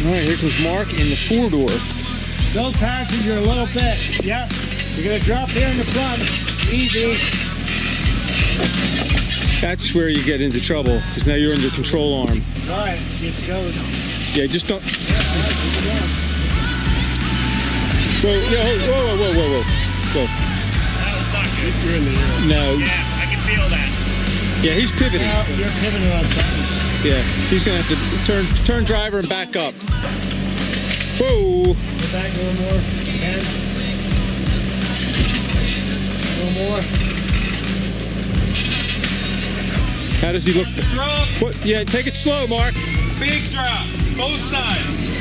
All right, here comes Mark in the 4-door. Build passenger a little bit. Yep. You're gonna drop here in the front. Easy. That's where you get into trouble, because now you're under control arm. All right, let's go. Yeah, just don't. Whoa, whoa. That was not good. You're in the air. No. Yeah, I can feel that. Yeah, he's pivoting. Now you're pivoting on time. Yeah, he's gonna have to turn driver and back up. Whoa. Go back a little more. And a little more. How does he look? Drop. What? Yeah, take it slow, Mark. Big drops. Both sides.